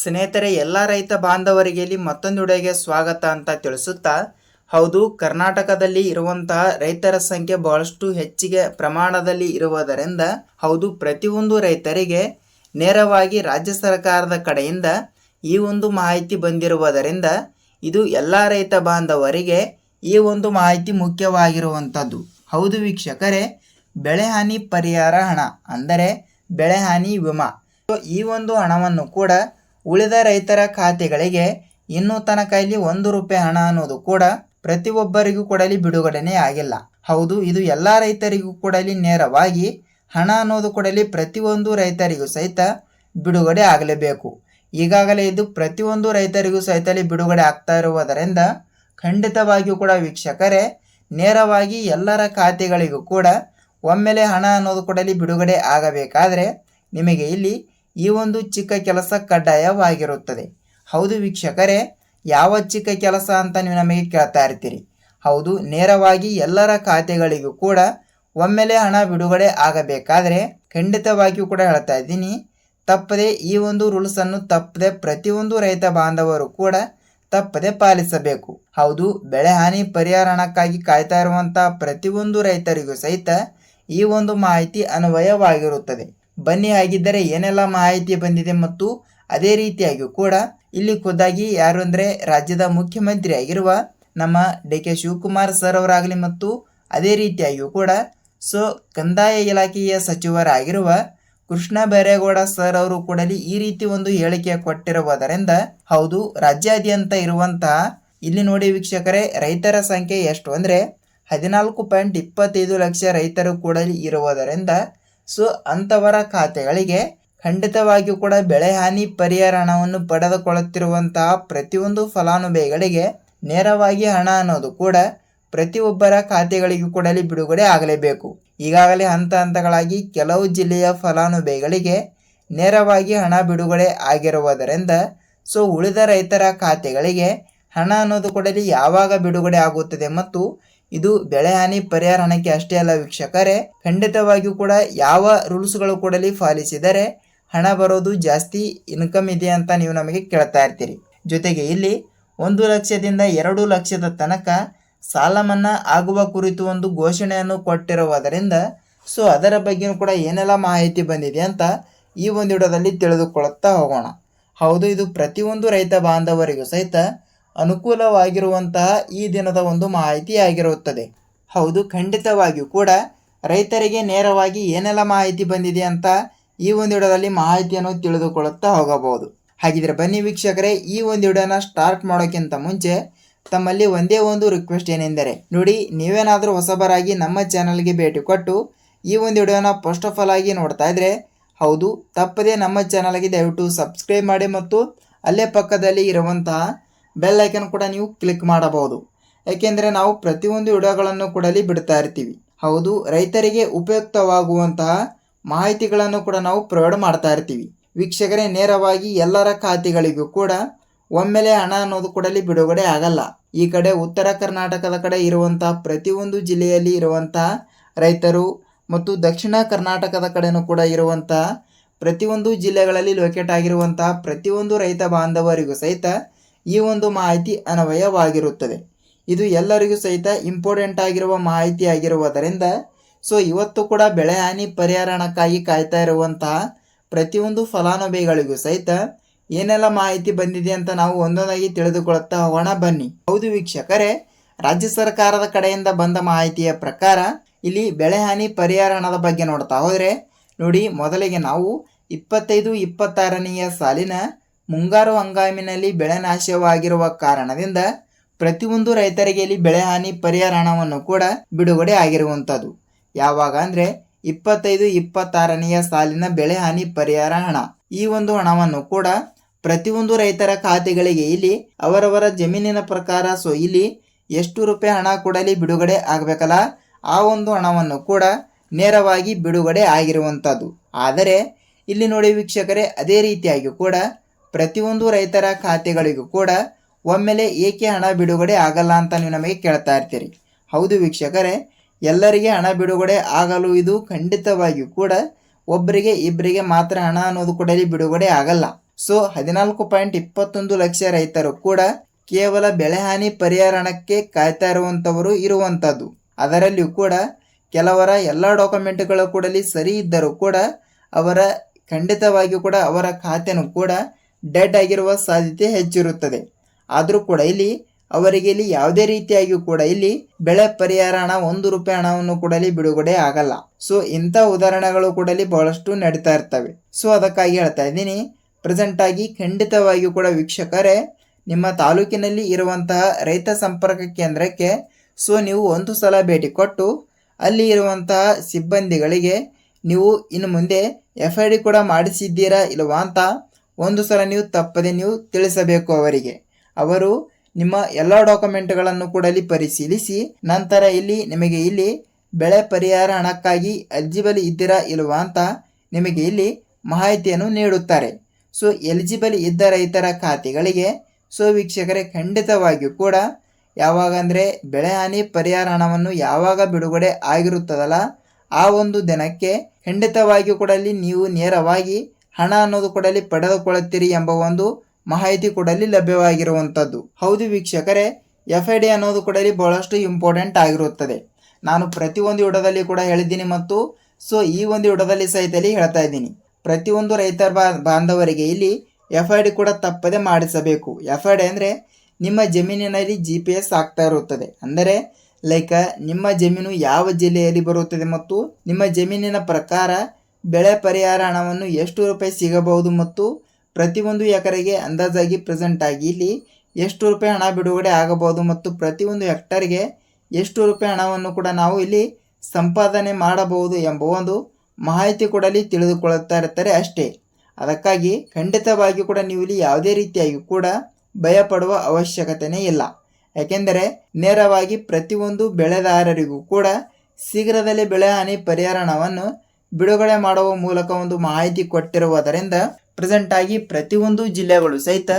ಸ್ನೇಹಿತರೆ, ಎಲ್ಲ ರೈತ ಬಾಂಧವರಿಗೆ ಇಲ್ಲಿ ಮತ್ತೊಂದು ವಿಡಿಯೋಗೆ ಸ್ವಾಗತ ಅಂತ ತಿಳಿಸುತ್ತಾ, ಹೌದು, ಕರ್ನಾಟಕದಲ್ಲಿ ಇರುವಂತಹ ರೈತರ ಸಂಖ್ಯೆ ಬಹಳಷ್ಟು ಹೆಚ್ಚಿಗೆ ಪ್ರಮಾಣದಲ್ಲಿ ಇರುವುದರಿಂದ ಹೌದು, ಪ್ರತಿಯೊಂದು ರೈತರಿಗೆ ನೇರವಾಗಿ ರಾಜ್ಯ ಸರ್ಕಾರದ ಕಡೆಯಿಂದ ಈ ಒಂದು ಮಾಹಿತಿ ಬಂದಿರುವುದರಿಂದ ಇದು ಎಲ್ಲ ರೈತ ಬಾಂಧವರಿಗೆ ಈ ಒಂದು ಮಾಹಿತಿ ಮುಖ್ಯವಾಗಿರುವಂಥದ್ದು. ಹೌದು ವೀಕ್ಷಕರೇ, ಬೆಳೆ ಹಾನಿ ಪರಿಹಾರ ಹಣ ಅಂದರೆ ಬೆಳೆ ಹಾನಿ ವಿಮಾ, ಈ ಒಂದು ಹಣವನ್ನು ಕೂಡ ಉಳಿದ ರೈತರ ಖಾತೆಗಳಿಗೆ ಇನ್ನೂ ತನಕ ಇಲ್ಲಿ ₹1 ಹಣ ಅನ್ನೋದು ಕೂಡ ಪ್ರತಿಯೊಬ್ಬರಿಗೂ ಕೊಡಲಿ ಬಿಡುಗಡೆನೇ ಆಗಿಲ್ಲ. ಹೌದು, ಇದು ಎಲ್ಲ ರೈತರಿಗೂ ಕೊಡಲಿ ನೇರವಾಗಿ ಹಣ ಅನ್ನೋದು ಕೊಡಲಿ ಪ್ರತಿಯೊಂದು ರೈತರಿಗೂ ಸಹಿತ ಬಿಡುಗಡೆ ಆಗಲೇಬೇಕು. ಈಗಾಗಲೇ ಇದು ಪ್ರತಿಯೊಂದು ರೈತರಿಗೂ ಸಹಿತ ಬಿಡುಗಡೆ ಆಗ್ತಾ ಇರುವುದರಿಂದ ಖಂಡಿತವಾಗಿಯೂ ಕೂಡ ವೀಕ್ಷಕರೇ, ನೇರವಾಗಿ ಎಲ್ಲರ ಖಾತೆಗಳಿಗೂ ಕೂಡ ಒಮ್ಮೆಲೆ ಹಣ ಅನ್ನೋದು ಕೊಡಲಿ ಬಿಡುಗಡೆ ಆಗಬೇಕಾದ್ರೆ ನಿಮಗೆ ಇಲ್ಲಿ ಈ ಒಂದು ಚಿಕ್ಕ ಕೆಲಸ ಕಡ್ಡಾಯವಾಗಿರುತ್ತದೆ. ಹೌದು ವೀಕ್ಷಕರೇ, ಯಾವ ಚಿಕ್ಕ ಕೆಲಸ ಅಂತ ನೀವು ನಮಗೆ ಕೇಳ್ತಾ ಇರ್ತೀರಿ. ಹೌದು, ನೇರವಾಗಿ ಎಲ್ಲರ ಖಾತೆಗಳಿಗೂ ಕೂಡ ಒಮ್ಮೆಲೆ ಹಣ ಬಿಡುಗಡೆ ಆಗಬೇಕಾದ್ರೆ ಖಂಡಿತವಾಗಿಯೂ ಕೂಡ ಹೇಳ್ತಾ ಇದ್ದೀನಿ, ತಪ್ಪದೆ ಈ ಒಂದು ರೂಲ್ಸನ್ನು ತಪ್ಪದೆ ಪ್ರತಿಯೊಂದು ರೈತ ಬಾಂಧವರು ಕೂಡ ತಪ್ಪದೆ ಪಾಲಿಸಬೇಕು. ಹೌದು, ಬೆಳೆ ಹಾನಿ ಪರಿಹಾರ ಹಣಕ್ಕಾಗಿ ಕಾಯ್ತಾ ಇರುವಂತಹ ಪ್ರತಿಯೊಂದು ರೈತರಿಗೂ ಸಹಿತ ಈ ಒಂದು ಮಾಹಿತಿ ಅನ್ವಯವಾಗಿರುತ್ತದೆ. ಬನ್ನಿ, ಹಾಗಿದ್ದರೆ ಏನೆಲ್ಲ ಮಾಹಿತಿ ಬಂದಿದೆ ಮತ್ತು ಅದೇ ರೀತಿಯಾಗಿ ಕೂಡ ಇಲ್ಲಿ ಖುದ್ದಾಗಿ ಯಾರು ಅಂದರೆ ರಾಜ್ಯದ ಮುಖ್ಯಮಂತ್ರಿ ಆಗಿರುವ ನಮ್ಮ ಡಿ.ಕೆ. ಶಿವಕುಮಾರ್ ಸರ್ ಅವರಾಗಲಿ ಮತ್ತು ಅದೇ ರೀತಿಯಾಗಿಯೂ ಕೂಡ ಕಂದಾಯ ಇಲಾಖೆಯ ಸಚಿವರಾಗಿರುವ ಕೃಷ್ಣ ಬೈರೇಗೌಡ ಸರ್ ಅವರು ಕೂಡ ಈ ರೀತಿ ಒಂದು ಹೇಳಿಕೆ ಕೊಟ್ಟಿರುವುದರಿಂದ ಹೌದು, ರಾಜ್ಯಾದ್ಯಂತ ಇರುವಂತಹ ಇಲ್ಲಿ ನೋಡಿ ವೀಕ್ಷಕರೇ, ರೈತರ ಸಂಖ್ಯೆ ಎಷ್ಟು ಅಂದರೆ 14.25 ಲಕ್ಷ ರೈತರು ಕೂಡ ಇರುವುದರಿಂದ ಅಂಥವರ ಖಾತೆಗಳಿಗೆ ಖಂಡಿತವಾಗಿಯೂ ಕೂಡ ಬೆಳೆ ಹಾನಿ ಪರಿಹಾರ ಹಣವನ್ನು ಪಡೆದುಕೊಳ್ಳುತ್ತಿರುವಂತಹ ಪ್ರತಿಯೊಂದು ಫಲಾನುಭವಿಗಳಿಗೆ ನೇರವಾಗಿ ಹಣ ಅನ್ನೋದು ಕೂಡ ಪ್ರತಿಯೊಬ್ಬರ ಖಾತೆಗಳಿಗೂ ಕೂಡ ಬಿಡುಗಡೆ ಆಗಲೇಬೇಕು. ಈಗಾಗಲೇ ಹಂತ ಹಂತಗಳಾಗಿ ಕೆಲವು ಜಿಲ್ಲೆಯ ಫಲಾನುಭವಿಗಳಿಗೆ ನೇರವಾಗಿ ಹಣ ಬಿಡುಗಡೆ ಆಗಿರುವುದರಿಂದ ಉಳಿದ ರೈತರ ಖಾತೆಗಳಿಗೆ ಹಣ ಅನ್ನೋದು ಕೂಡ ಯಾವಾಗ ಬಿಡುಗಡೆ ಆಗುತ್ತದೆ ಮತ್ತು ಇದು ಬೆಳೆ ಹಾನಿ ಪರಿಹಾರ ಹಣಕ್ಕೆ ಅಷ್ಟೇ ಅಲ್ಲ ವೀಕ್ಷಕರೇ, ಖಂಡಿತವಾಗಿಯೂ ಕೂಡ ಯಾವ ರೂಲ್ಸ್ಗಳು ಕೂಡ ಪಾಲಿಸಿದರೆ ಹಣ ಬರೋದು ಜಾಸ್ತಿ ಇನ್ಕಮ್ ಇದೆ ಅಂತ ನೀವು ನಮಗೆ ಕೇಳ್ತಾ ಇರ್ತೀರಿ. ಜೊತೆಗೆ ಇಲ್ಲಿ 1 ಲಕ್ಷದಿಂದ 2 ಲಕ್ಷದ ತನಕ ಸಾಲ ಮನ್ನಾ ಆಗುವ ಕುರಿತು ಒಂದು ಘೋಷಣೆಯನ್ನು ಕೊಟ್ಟಿರುವುದರಿಂದ ಅದರ ಬಗ್ಗೆಯೂ ಕೂಡ ಏನೆಲ್ಲ ಮಾಹಿತಿ ಬಂದಿದೆ ಅಂತ ಈ ಒಂದು ವಿಡಿಯೋದಲ್ಲಿ ತಿಳಿದುಕೊಳ್ಳುತ್ತಾ ಹೋಗೋಣ. ಹೌದು, ಇದು ಪ್ರತಿಯೊಂದು ರೈತ ಬಾಂಧವರಿಗೂ ಸಹಿತ ಅನುಕೂಲವಾಗಿರುವಂತಹ ಈ ದಿನದ ಒಂದು ಮಾಹಿತಿ ಆಗಿರುತ್ತದೆ. ಹೌದು, ಖಂಡಿತವಾಗಿಯೂ ಕೂಡ ರೈತರಿಗೆ ನೇರವಾಗಿ ಏನೆಲ್ಲ ಮಾಹಿತಿ ಬಂದಿದೆ ಅಂತ ಈ ಒಂದು ವಿಡಿಯೋದಲ್ಲಿ ಮಾಹಿತಿಯನ್ನು ತಿಳಿದುಕೊಳ್ಳುತ್ತಾ ಹೋಗಬಹುದು. ಹಾಗಿದ್ರೆ ಬನ್ನಿ ವೀಕ್ಷಕರೇ, ಈ ಒಂದು ವಿಡಿಯೋನ ಸ್ಟಾರ್ಟ್ ಮಾಡೋಕ್ಕಿಂತ ಮುಂಚೆ ತಮ್ಮಲ್ಲಿ ಒಂದೇ ಒಂದು ರಿಕ್ವೆಸ್ಟ್ ಏನೆಂದರೆ, ನೋಡಿ, ನೀವೇನಾದರೂ ಹೊಸಬರಾಗಿ ನಮ್ಮ ಚಾನಲ್ಗೆ ಭೇಟಿ ಕೊಟ್ಟು ಈ ಒಂದು ವಿಡಿಯೋನ ಫಸ್ಟ್ ಆಫ್ ಆಲ್ ಆಗಿ ನೋಡ್ತಾ ಇದ್ರೆ ಹೌದು, ತಪ್ಪದೇ ನಮ್ಮ ಚಾನಲ್ಗೆ ದಯವಿಟ್ಟು ಸಬ್ಸ್ಕ್ರೈಬ್ ಮಾಡಿ ಮತ್ತು ಅಲ್ಲೇ ಪಕ್ಕದಲ್ಲಿ ಇರುವಂತಹ ಬೆಲ್ ಐಕನ್ ಕೂಡ ನೀವು ಕ್ಲಿಕ್ ಮಾಡಬಹುದು. ಯಾಕೆಂದರೆ ನಾವು ಪ್ರತಿಯೊಂದು ವಿಡಿಯೋಗಳನ್ನು ಕೂಡ ಬಿಡ್ತಾ ಇರ್ತೀವಿ. ಹೌದು, ರೈತರಿಗೆ ಉಪಯುಕ್ತವಾಗುವಂತಹ ಮಾಹಿತಿಗಳನ್ನು ಕೂಡ ನಾವು ಪ್ರೊವೈಡ್ ಮಾಡ್ತಾ ಇರ್ತೀವಿ. ವೀಕ್ಷಕರೇ, ನೇರವಾಗಿ ಎಲ್ಲರ ಖಾತೆಗಳಿಗೂ ಕೂಡ ಒಮ್ಮೆಲೆ ಹಣ ಅನ್ನೋದು ಕೂಡ ಬಿಡುಗಡೆ ಆಗಲ್ಲ. ಈ ಕಡೆ ಉತ್ತರ ಕರ್ನಾಟಕದ ಕಡೆ ಇರುವಂತಹ ಪ್ರತಿಯೊಂದು ಜಿಲ್ಲೆಯಲ್ಲಿ ಇರುವಂತಹ ರೈತರು ಮತ್ತು ದಕ್ಷಿಣ ಕರ್ನಾಟಕದ ಕಡೆನೂ ಕೂಡ ಇರುವಂತಹ ಪ್ರತಿಯೊಂದು ಜಿಲ್ಲೆಗಳಲ್ಲಿ ಲೊಕೇಟ್ ಆಗಿರುವಂತಹ ಪ್ರತಿಯೊಂದು ರೈತ ಬಾಂಧವರಿಗೂ ಸಹಿತ ಈ ಒಂದು ಮಾಹಿತಿ ಅನ್ವಯವಾಗಿರುತ್ತದೆ. ಇದು ಎಲ್ಲರಿಗೂ ಸಹಿತ ಇಂಪಾರ್ಟೆಂಟ್ ಆಗಿರುವ ಮಾಹಿತಿ ಆಗಿರುವುದರಿಂದ ಇವತ್ತು ಕೂಡ ಬೆಳೆ ಹಾನಿ ಪರಿಹಾರ ಹಣಕ್ಕಾಗಿ ಕಾಯ್ತಾ ಇರುವಂತಹ ಪ್ರತಿಯೊಂದು ಫಲಾನುಭವಿಗಳಿಗೂ ಸಹಿತ ಏನೆಲ್ಲ ಮಾಹಿತಿ ಬಂದಿದೆ ಅಂತ ನಾವು ಒಂದೊಂದಾಗಿ ತಿಳಿದುಕೊಳ್ಳುತ್ತಾ ಹೋಗೋಣ. ಬನ್ನಿ. ಹೌದು ವೀಕ್ಷಕರೇ, ರಾಜ್ಯ ಸರ್ಕಾರದ ಕಡೆಯಿಂದ ಬಂದ ಮಾಹಿತಿಯ ಪ್ರಕಾರ ಇಲ್ಲಿ ಬೆಳೆ ಹಾನಿ ಪರಿಹಾರ ಹಣದ ಬಗ್ಗೆ ನೋಡ್ತಾ ಹೋದರೆ ನೋಡಿ, ಮೊದಲಿಗೆ ನಾವು 25-26ನೇ ಸಾಲಿನ ಮುಂಗಾರು ಹಂಗಾಮಿನಲ್ಲಿ ಬೆಳೆ ನಾಶವಾಗಿರುವ ಕಾರಣದಿಂದ ಪ್ರತಿಯೊಂದು ರೈತರಿಗೆ ಇಲ್ಲಿ ಬೆಳೆ ಹಾನಿ ಪರಿಹಾರ ಹಣವನ್ನು ಕೂಡ ಬಿಡುಗಡೆ ಆಗಿರುವಂಥದ್ದು. ಯಾವಾಗ ಅಂದರೆ 25-26ನೇ ಸಾಲಿನ ಬೆಳೆ ಹಾನಿ ಪರಿಹಾರ ಹಣ. ಈ ಒಂದು ಹಣವನ್ನು ಕೂಡ ಪ್ರತಿಯೊಂದು ರೈತರ ಖಾತೆಗಳಿಗೆ ಇಲ್ಲಿ ಅವರವರ ಜಮೀನಿನ ಪ್ರಕಾರ ಇಲ್ಲಿ ಎಷ್ಟು ರೂಪಾಯಿ ಹಣ ಕೂಡ ಬಿಡುಗಡೆ ಆಗಬೇಕಲ್ಲ, ಆ ಒಂದು ಹಣವನ್ನು ಕೂಡ ನೇರವಾಗಿ ಬಿಡುಗಡೆ ಆಗಿರುವಂಥದ್ದು. ಆದರೆ ಇಲ್ಲಿ ನೋಡಿ ವೀಕ್ಷಕರೇ, ಅದೇ ರೀತಿಯಾಗಿ ಕೂಡ ಪ್ರತಿಯೊಂದು ರೈತರ ಖಾತೆಗಳಿಗೂ ಕೂಡ ಒಮ್ಮೆಲೆ ಏಕೆ ಹಣ ಬಿಡುಗಡೆ ಆಗಲ್ಲ ಅಂತ ನೀವು ನಮಗೆ ಕೇಳ್ತಾ ಇರ್ತೀರಿ. ಹೌದು ವೀಕ್ಷಕರೇ, ಎಲ್ಲರಿಗೆ ಹಣ ಬಿಡುಗಡೆ ಆಗಲು ಇದು ಖಂಡಿತವಾಗಿಯೂ ಕೂಡ ಒಬ್ಬರಿಗೆ ಇಬ್ಬರಿಗೆ ಮಾತ್ರ ಹಣ ಅನ್ನೋದು ಕೂಡ ಬಿಡುಗಡೆ ಆಗಲ್ಲ. ಸೊ 14.21 ಲಕ್ಷ ರೈತರು ಕೂಡ ಕೇವಲ ಬೆಳೆ ಹಾನಿ ಪರಿಹಾರ ಹಣಕ್ಕೆ ಕಾಯ್ತಾ ಇರುವಂಥದ್ದು. ಅದರಲ್ಲಿಯೂ ಕೂಡ ಕೆಲವರ ಎಲ್ಲ ಡಾಕ್ಯುಮೆಂಟ್ಗಳು ಕೂಡ ಸರಿ ಇದ್ದರೂ ಕೂಡ ಅವರ ಖಂಡಿತವಾಗಿಯೂ ಕೂಡ ಅವರ ಖಾತೆನೂ ಕೂಡ ಡೆಡ್ ಆಗಿರುವ ಸಾಧ್ಯತೆ ಹೆಚ್ಚಿರುತ್ತದೆ. ಆದರೂ ಕೂಡ ಅವರಿಗೆ ಯಾವುದೇ ರೀತಿಯಾಗಿಯೂ ಕೂಡ ಬೆಳೆ ಪರಿಹಾರ ಹಣ 1 ರೂಪಾಯಿ ಹಣವನ್ನು ಕೂಡ ಬಿಡುಗಡೆ ಆಗಲ್ಲ. ಸೊ ಇಂಥ ಉದಾಹರಣೆಗಳು ಕೂಡ ಬಹಳಷ್ಟು ನಡೀತಾ ಇರ್ತವೆ. ಸೊ ಅದಕ್ಕಾಗಿ ಹೇಳ್ತಾ ಇದ್ದೀನಿ, ಪ್ರೆಸೆಂಟ್ ಆಗಿ ಖಂಡಿತವಾಗಿಯೂ ಕೂಡ ವೀಕ್ಷಕರೇ, ನಿಮ್ಮ ತಾಲೂಕಿನಲ್ಲಿ ಇರುವಂತಹ ರೈತ ಸಂಪರ್ಕ ಕೇಂದ್ರಕ್ಕೆ ಸೊ ನೀವು ಒಂದು ಸಲ ಭೇಟಿ ಕೊಟ್ಟು ಅಲ್ಲಿ ಇರುವಂತಹ ಸಿಬ್ಬಂದಿಗಳಿಗೆ ನೀವು ಇನ್ನು ಮುಂದೆ FID ಕೂಡ ಮಾಡಿಸಿದ್ದೀರಾ ಇಲ್ವಾ ಅಂತ ಒಂದು ಸಲ ನೀವು ತಪ್ಪದೆ ನೀವು ತಿಳಿಸಬೇಕು ಅವರಿಗೆ. ಅವರು ನಿಮ್ಮ ಎಲ್ಲ ಡಾಕ್ಯುಮೆಂಟ್ಗಳನ್ನು ಕೂಡ ಪರಿಶೀಲಿಸಿ ನಂತರ ನಿಮಗೆ ಬೆಳೆ ಪರಿಹಾರ ಹಣಕ್ಕಾಗಿ ಎಲಿಜಿಬಲ್ ಇದ್ದೀರಾ ಇಲ್ವಾ ಅಂತ ನಿಮಗೆ ಮಾಹಿತಿಯನ್ನು ನೀಡುತ್ತಾರೆ. ಸೊ ಎಲಿಜಿಬಲ್ ಇದ್ದ ರೈತರ ಖಾತೆಗಳಿಗೆ ಸೊ ವೀಕ್ಷಕರೇ, ಖಂಡಿತವಾಗಿಯೂ ಕೂಡ ಯಾವಾಗ ಅಂದರೆ ಬೆಳೆ ಹಾನಿ ಪರಿಹಾರ ಹಣವನ್ನು ಯಾವಾಗ ಬಿಡುಗಡೆ ಆಗಿರುತ್ತದಲ್ಲ ಆ ಒಂದು ದಿನಕ್ಕೆ ಖಂಡಿತವಾಗಿಯೂ ಕೂಡ ನೀವು ನೇರವಾಗಿ ಹಣ ಅನ್ನೋದು ಕೂಡ ಪಡೆದುಕೊಳ್ಳುತ್ತೀರಿ ಎಂಬ ಒಂದು ಮಾಹಿತಿ ಕೂಡ ಲಭ್ಯವಾಗಿರುವಂಥದ್ದು. ಹೌದು ವೀಕ್ಷಕರೇ, FID ಅನ್ನೋದು ಕೂಡ ಬಹಳಷ್ಟು ಇಂಪಾರ್ಟೆಂಟ್ ಆಗಿರುತ್ತದೆ. ನಾನು ಪ್ರತಿಯೊಂದು ವಿಡಿಯೋದಲ್ಲಿ ಕೂಡ ಹೇಳಿದ್ದೀನಿ ಮತ್ತು ಸೊ ಈ ಒಂದು ವಿಡಿಯೋದಲ್ಲಿ ಸಹಿತ ಹೇಳ್ತಾ ಇದ್ದೀನಿ. ಪ್ರತಿಯೊಂದು ರೈತರ ಬಾಂಧವರಿಗೆ FID ಕೂಡ ತಪ್ಪದೆ ಮಾಡಿಸಬೇಕು. FID ಅಂದರೆ ನಿಮ್ಮ ಜಮೀನಿನಲ್ಲಿ GPS ಆಗ್ತಾ ಇರುತ್ತದೆ. ಅಂದರೆ ಲೈಕ್ ನಿಮ್ಮ ಜಮೀನು ಯಾವ ಜಿಲ್ಲೆಯಲ್ಲಿ ಬರುತ್ತದೆ ಮತ್ತು ನಿಮ್ಮ ಜಮೀನಿನ ಪ್ರಕಾರ ಬೆಳೆ ಪರಿಹಾರ ಹಣವನ್ನು ಎಷ್ಟು ರೂಪಾಯಿ ಸಿಗಬಹುದು ಮತ್ತು ಪ್ರತಿಯೊಂದು ಎಕರೆಗೆ ಅಂದಾಜಾಗಿ ಪ್ರೆಸೆಂಟ್ ಆಗಿ ಎಷ್ಟು ರೂಪಾಯಿ ಹಣ ಬಿಡುಗಡೆ ಆಗಬಹುದು ಮತ್ತು ಪ್ರತಿಯೊಂದು ಹೆಕ್ಟರ್ಗೆ ಎಷ್ಟು ರೂಪಾಯಿ ಹಣವನ್ನು ಕೂಡ ನಾವು ಸಂಪಾದನೆ ಮಾಡಬಹುದು ಎಂಬ ಒಂದು ಮಾಹಿತಿ ಕೂಡ ತಿಳಿದುಕೊಳ್ಳುತ್ತಾ ಇರ್ತಾರೆ ಅಷ್ಟೇ. ಅದಕ್ಕಾಗಿ ಖಂಡಿತವಾಗಿ ಕೂಡ ನೀವು ಯಾವುದೇ ರೀತಿಯಾಗಿ ಕೂಡ ಭಯಪಡುವ ಅವಶ್ಯಕತೆಯೇ ಇಲ್ಲ. ಯಾಕೆಂದರೆ ನೇರವಾಗಿ ಪ್ರತಿಯೊಂದು ಬೆಳೆದಾರರಿಗೂ ಕೂಡ ಶೀಘ್ರದಲ್ಲೇ ಬೆಳೆ ಹಾನಿ ಪರಿಹಾರ ಹಣವನ್ನು ಬಿಡುಗಡೆ ಮಾಡುವ ಮೂಲಕ ಒಂದು ಮಾಹಿತಿ ಕೊಟ್ಟಿರುವುದರಿಂದ ಪ್ರೆಸೆಂಟ್ ಆಗಿ ಪ್ರತಿಯೊಂದು ಜಿಲ್ಲೆಗಳು ಸಹಿತ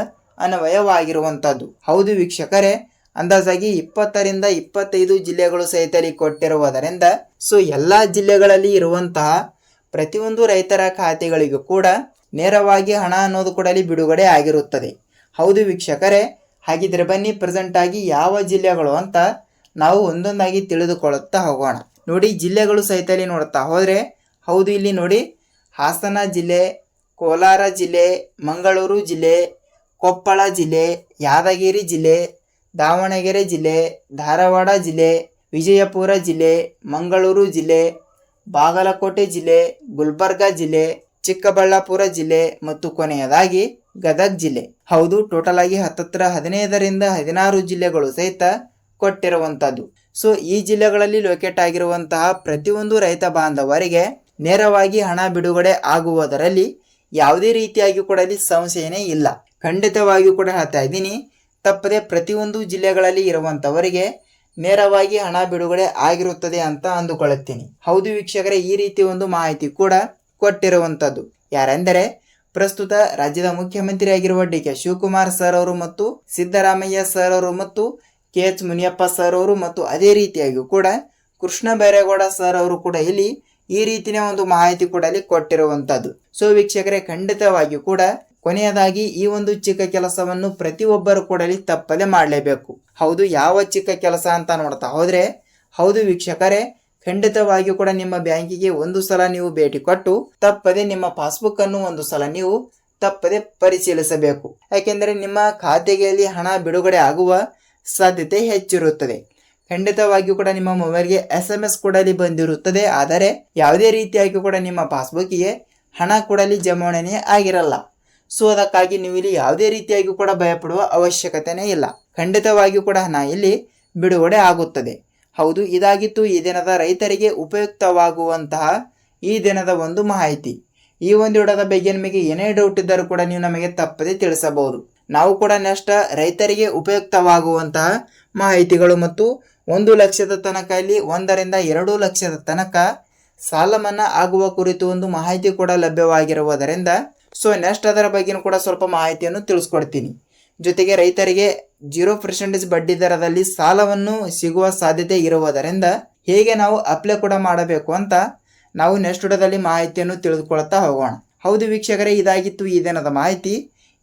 ಅನ್ವಯವಾಗಿರುವಂಥದ್ದು. ಹೌದು ವೀಕ್ಷಕರೇ, ಅಂದಾಜಾಗಿ 20ರಿಂದ 25 ಜಿಲ್ಲೆಗಳು ಸಹಿತ ಕೊಟ್ಟಿರುವುದರಿಂದ ಸೊ ಎಲ್ಲ ಜಿಲ್ಲೆಗಳಲ್ಲಿ ಇರುವಂತಹ ಪ್ರತಿಯೊಂದು ರೈತರ ಖಾತೆಗಳಿಗೂ ಕೂಡ ನೇರವಾಗಿ ಹಣ ಅನ್ನೋದು ಕೂಡ ಬಿಡುಗಡೆ ಆಗಿರುತ್ತದೆ. ಹೌದು ವೀಕ್ಷಕರೇ, ಹಾಗಿದ್ರೆ ಬನ್ನಿ ಪ್ರೆಸೆಂಟ್ ಆಗಿ ಯಾವ ಜಿಲ್ಲೆಗಳು ಅಂತ ನಾವು ಒಂದೊಂದಾಗಿ ತಿಳಿದುಕೊಳ್ಳುತ್ತಾ ಹೋಗೋಣ. ನೋಡಿ, ಜಿಲ್ಲೆಗಳು ಸಹಿತ ನೋಡ್ತಾ ಹೋದರೆ ಹೌದು ನೋಡಿ, ಹಾಸನ ಜಿಲ್ಲೆ, ಕೋಲಾರ ಜಿಲ್ಲೆ, ಮಂಗಳೂರು ಜಿಲ್ಲೆ, ಕೊಪ್ಪಳ ಜಿಲ್ಲೆ, ಯಾದಗಿರಿ ಜಿಲ್ಲೆ, ದಾವಣಗೆರೆ ಜಿಲ್ಲೆ, ಧಾರವಾಡ ಜಿಲ್ಲೆ, ವಿಜಯಪುರ ಜಿಲ್ಲೆ, ಮಂಗಳೂರು ಜಿಲ್ಲೆ, ಬಾಗಲಕೋಟೆ ಜಿಲ್ಲೆ, ಗುಲ್ಬರ್ಗ ಜಿಲ್ಲೆ, ಚಿಕ್ಕಬಳ್ಳಾಪುರ ಜಿಲ್ಲೆ ಮತ್ತು ಕೊನೆಯದಾಗಿ ಗದಗ ಜಿಲ್ಲೆ. ಹೌದು, ಟೋಟಲ್ ಆಗಿ 15ರಿಂದ 16 ಜಿಲ್ಲೆಗಳು ಸಹಿತ ಕೊಟ್ಟಿರುವಂಥದ್ದು. ಸೊ ಈ ಜಿಲ್ಲೆಗಳಲ್ಲಿ ಲೊಕೇಟ್ ಆಗಿರುವಂತಹ ಪ್ರತಿಯೊಂದು ರೈತ ಬಾಂಧವರಿಗೆ ನೇರವಾಗಿ ಹಣ ಬಿಡುಗಡೆ ಆಗುವುದರಲ್ಲಿ ಯಾವುದೇ ರೀತಿಯಾಗಿ ಕೂಡ ಸಂಶಯನೇ ಇಲ್ಲ. ಖಂಡಿತವಾಗಿಯೂ ಕೂಡ ಹೇಳ್ತಾ ಇದ್ದೀನಿ, ತಪ್ಪದೆ ಪ್ರತಿಯೊಂದು ಜಿಲ್ಲೆಗಳಲ್ಲಿ ಇರುವಂಥವರಿಗೆ ನೇರವಾಗಿ ಹಣ ಬಿಡುಗಡೆ ಆಗಿರುತ್ತದೆ ಅಂತ ಅಂದುಕೊಳ್ಳುತ್ತೀನಿ. ಹೌದು ವೀಕ್ಷಕರೇ, ಈ ರೀತಿ ಒಂದು ಮಾಹಿತಿ ಕೂಡ ಕೊಟ್ಟಿರುವಂಥದ್ದು ಯಾರೆಂದರೆ ಪ್ರಸ್ತುತ ರಾಜ್ಯದ ಮುಖ್ಯಮಂತ್ರಿ ಆಗಿರುವ DK ಶಿವಕುಮಾರ್ ಸರ್ ಅವರು ಮತ್ತು ಸಿದ್ದರಾಮಯ್ಯ ಸರ್ ಅವರು ಮತ್ತು KH ಮುನಿಯಪ್ಪ ಸರ್ ಅವರು ಮತ್ತು ಅದೇ ರೀತಿಯಾಗಿ ಕೂಡ ಕೃಷ್ಣ ಬೈರೇಗೌಡ ಸರ್ ಅವರು ಕೂಡ ಈ ರೀತಿಯ ಒಂದು ಮಾಹಿತಿ ಕೂಡ ಕೊಟ್ಟಿರುವಂಥದ್ದು. ಸೊ ವೀಕ್ಷಕರೇ, ಖಂಡಿತವಾಗಿಯೂ ಕೂಡ ಕೊನೆಯದಾಗಿ ಈ ಒಂದು ಚಿಕ್ಕ ಕೆಲಸವನ್ನು ಪ್ರತಿಯೊಬ್ಬರು ಕೂಡ ತಪ್ಪದೆ ಮಾಡಲೇಬೇಕು. ಹೌದು, ಯಾವ ಚಿಕ್ಕ ಕೆಲಸ ಅಂತ ನೋಡ್ತಾ ಹೋದ್ರೆ ಹೌದು ವೀಕ್ಷಕರೇ, ಖಂಡಿತವಾಗಿಯೂ ಕೂಡ ನಿಮ್ಮ ಬ್ಯಾಂಕಿಗೆ ಒಂದು ಸಲ ನೀವು ಭೇಟಿ ಕೊಟ್ಟು ತಪ್ಪದೆ ನಿಮ್ಮ ಪಾಸ್ಬುಕ್ ಅನ್ನು ಒಂದು ಸಲ ನೀವು ತಪ್ಪದೆ ಪರಿಶೀಲಿಸಬೇಕು. ಯಾಕೆಂದರೆ ನಿಮ್ಮ ಖಾತೆಗೆ ಹಣ ಬಿಡುಗಡೆ ಆಗುವ ಸಾಧ್ಯತೆ ಹೆಚ್ಚಿರುತ್ತದೆ. ಖಂಡಿತವಾಗಿಯೂ ಕೂಡ ನಿಮ್ಮ ಮೊಬೈಲ್ಗೆ SMS ಕೂಡ ಬಂದಿರುತ್ತದೆ. ಆದರೆ ಯಾವುದೇ ರೀತಿಯಾಗಿ ಕೂಡ ನಿಮ್ಮ ಪಾಸ್ಬುಕ್ಗೆ ಹಣ ಕೂಡ ಜಮಾವಣೆ ಆಗಿರಲ್ಲ. ಸೊ ಅದಕ್ಕಾಗಿ ನೀವು ಯಾವುದೇ ರೀತಿಯಾಗಿ ಕೂಡ ಭಯಪಡುವ ಅವಶ್ಯಕತೆನೇ ಇಲ್ಲ. ಖಂಡಿತವಾಗಿಯೂ ಕೂಡ ಹಣ ಬಿಡುಗಡೆ ಆಗುತ್ತದೆ. ಹೌದು, ಇದಾಗಿತ್ತು ಈ ದಿನದ ರೈತರಿಗೆ ಉಪಯುಕ್ತವಾಗುವಂತಹ ಈ ದಿನದ ಒಂದು ಮಾಹಿತಿ. ಈ ಒಂದು ವಿಡಿಯೋದ ಬಗ್ಗೆ ನಿಮಗೆ ಏನೇ ಡೌಟ್ ಇದ್ದರೂ ಕೂಡ ನೀವು ನಮಗೆ ತಪ್ಪದೆ ತಿಳಿಸಬಹುದು. ನಾವು ಕೂಡ ನೆಕ್ಸ್ಟ್ ರೈತರಿಗೆ ಉಪಯುಕ್ತವಾಗುವಂತಹ ಮಾಹಿತಿಗಳು ಮತ್ತು 1 ಲಕ್ಷದ ತನಕ 1 ರಿಂದ 2 ಲಕ್ಷದ ತನಕ ಸಾಲ ಮನ್ನಾ ಆಗುವ ಕುರಿತು ಒಂದು ಮಾಹಿತಿ ಕೂಡ ಲಭ್ಯವಾಗಿರುವುದರಿಂದ ಸೊ ನೆಕ್ಸ್ಟ್ ಅದರ ಬಗ್ಗೆ ಕೂಡ ಸ್ವಲ್ಪ ಮಾಹಿತಿಯನ್ನು ತಿಳಿಸ್ಕೊಡ್ತೀನಿ. ಜೊತೆಗೆ ರೈತರಿಗೆ 0% ಬಡ್ಡಿ ದರದಲ್ಲಿ ಸಾಲವನ್ನು ಸಿಗುವ ಸಾಧ್ಯತೆ ಇರುವುದರಿಂದ ಹೇಗೆ ನಾವು ಅಪ್ಲೈ ಕೂಡ ಮಾಡಬೇಕು ಅಂತ ನಾವು ನೆಕ್ಸ್ಟ್ ವಿಡಿಯೋದಲ್ಲಿ ಮಾಹಿತಿಯನ್ನು ತಿಳಿದುಕೊಳ್ತಾ ಹೋಗೋಣ. ಹೌದು ವೀಕ್ಷಕರೇ, ಇದಾಗಿತ್ತು ಈ ದಿನದ ಮಾಹಿತಿ.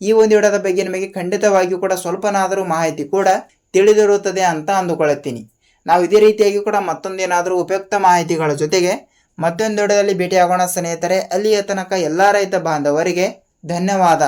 ಈ ಒಂದು ವಿಡಿಯೋದ ಬಗ್ಗೆ ನಿಮಗೆ ಖಂಡಿತವಾಗಿಯೂ ಕೂಡ ಸ್ವಲ್ಪನಾದರೂ ಮಾಹಿತಿ ಕೂಡ ತಿಳಿದಿರುತ್ತದೆ ಅಂತ ಅಂದುಕೊಳ್ಳುತ್ತೀನಿ. ನಾವು ಇದೇ ರೀತಿಯಾಗಿ ಕೂಡ ಮತ್ತೊಂದೇನಾದರೂ ಉಪಯುಕ್ತ ಮಾಹಿತಿಗಳ ಜೊತೆಗೆ ಮತ್ತೊಂದು ವಿಡಿಯೋದಲ್ಲಿ ಭೇಟಿಯಾಗೋಣ ಸ್ನೇಹಿತರೆ. ಅಲ್ಲಿಯ ತನಕ ಎಲ್ಲ ರೈತ ಬಾಂಧವರಿಗೆ ಧನ್ಯವಾದ.